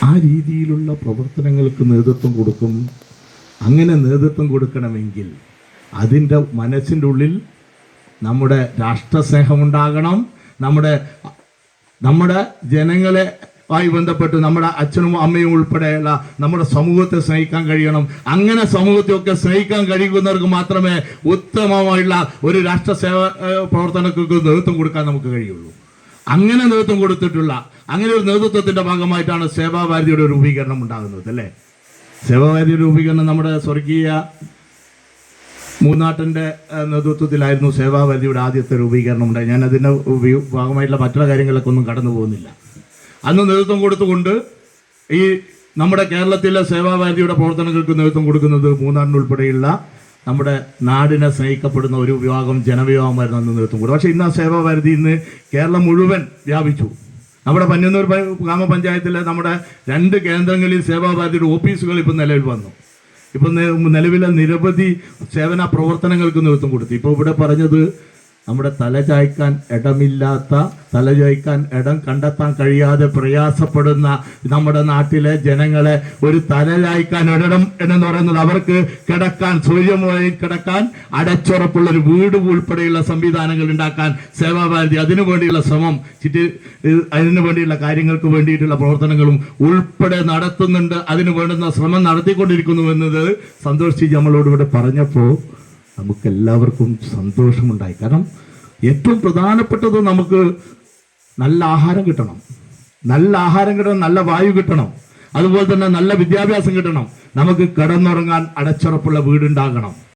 ആ രീതിയിലുള്ള പ്രവർത്തനങ്ങൾക്ക് നേതൃത്വം കൊടുക്കും. അങ്ങനെ നേതൃത്വം കൊടുക്കണമെങ്കിൽ അതിൻ്റെ മനസ്സിൻ്റെ ഉള്ളിൽ നമ്മുടെ രാഷ്ട്രസ്നേഹമുണ്ടാകണം. നമ്മുടെ ജനങ്ങളെ ആയി ബന്ധപ്പെട്ട് നമ്മുടെ അച്ഛനും അമ്മയും ഉൾപ്പെടെയുള്ള നമ്മുടെ സമൂഹത്തെ സ്നേഹിക്കാൻ കഴിയണം. അങ്ങനെ സമൂഹത്തെയൊക്കെ സ്നേഹിക്കാൻ കഴിയുന്നവർക്ക് മാത്രമേ ഉത്തമമായുള്ള ഒരു രാഷ്ട്ര സേവ പ്രവർത്തനങ്ങൾക്ക് നേതൃത്വം കൊടുക്കാൻ നമുക്ക് കഴിയുള്ളൂ. അങ്ങനെ നേതൃത്വം കൊടുത്തിട്ടുള്ള അങ്ങനെ ഒരു നേതൃത്വത്തിന്റെ ഭാഗമായിട്ടാണ് സേവാഭാരതിയുടെ രൂപീകരണം ഉണ്ടാകുന്നത്, അല്ലേ? സേവാഭാരതിയുടെ രൂപീകരണം നമ്മുടെ സ്വർഗീയ മൂന്നാട്ടൻ്റെ നേതൃത്വത്തിലായിരുന്നു സേവാഭാരതിയുടെ ആദ്യത്തെ രൂപീകരണം ഉണ്ടായി. ഞാൻ അതിൻ്റെ ഭാഗമായിട്ടുള്ള മറ്റുള്ള കാര്യങ്ങളൊക്കെ ഒന്നും കടന്നു പോകുന്നില്ല. അന്ന് നേതൃത്വം കൊടുത്തുകൊണ്ട് ഈ നമ്മുടെ കേരളത്തിലെ സേവാഭാരതിയുടെ പ്രവർത്തനങ്ങൾക്ക് നേതൃത്വം കൊടുക്കുന്നത് മൂന്നാറിനുൾപ്പെടെയുള്ള നമ്മുടെ നാടിനെ സ്നേഹിക്കപ്പെടുന്ന ഒരു വിഭാഗം ജനവിഭാഗമായിരുന്നു അന്ന് നേതൃത്വം കൊടുക്കും. പക്ഷേ ഇന്ന് ആ സേവാഭാരതി ഇന്ന് കേരളം മുഴുവൻ വ്യാപിച്ചു. നമ്മുടെ പന്ന്യന്നൂർ ഗ്രാമപഞ്ചായത്തിലെ നമ്മുടെ 2 കേന്ദ്രങ്ങളിൽ സേവാഭാരതിയുടെ ഓഫീസുകൾ ഇപ്പം നിലവിൽ വന്നു. ഇപ്പം നിലവിലെ നിരവധി സേവന പ്രവർത്തനങ്ങൾക്ക് നേതൃത്വം കൊടുത്തു. ഇപ്പോൾ ഇവിടെ പറഞ്ഞത് നമ്മുടെ തലചായ്ക്കാൻ ഇടം കണ്ടെത്താൻ കഴിയാതെ പ്രയാസപ്പെടുന്ന നമ്മുടെ നാട്ടിലെ ജനങ്ങളെ ഒരു തലചായ്ക്കാൻ ഇടം എന്ന് പറയുന്നത് അവർക്ക് കിടക്കാൻ സൂര്യമായി കിടക്കാൻ അടച്ചുറപ്പുള്ള ഒരു വീട് ഉൾപ്പെടെയുള്ള സംവിധാനങ്ങൾ ഉണ്ടാക്കാൻ സേവാഭാരതി അതിനു വേണ്ടിയുള്ള ശ്രമം അതിനു വേണ്ടിയുള്ള കാര്യങ്ങൾക്ക് വേണ്ടിയിട്ടുള്ള പ്രവർത്തനങ്ങളും ഉൾപ്പെടെ നടത്തുന്നുണ്ട്. അതിനു വേണ്ടുന്ന ശ്രമം നടത്തിക്കൊണ്ടിരിക്കുന്നു എന്നത് സന്തോഷ് ജി നമ്മളോട് ഇവിടെ പറഞ്ഞപ്പോൾ നമുക്കെല്ലാവർക്കും സന്തോഷമുണ്ടായി. കാരണം ഏറ്റവും പ്രധാനപ്പെട്ടത് നമുക്ക് നല്ല ആഹാരം കിട്ടണം, നല്ല വായു കിട്ടണം, അതുപോലെ തന്നെ നല്ല വിദ്യാഭ്യാസം കിട്ടണം, നമുക്ക് കിടന്നുറങ്ങാൻ അടച്ചുറപ്പുള്ള വീടുണ്ടാകണം.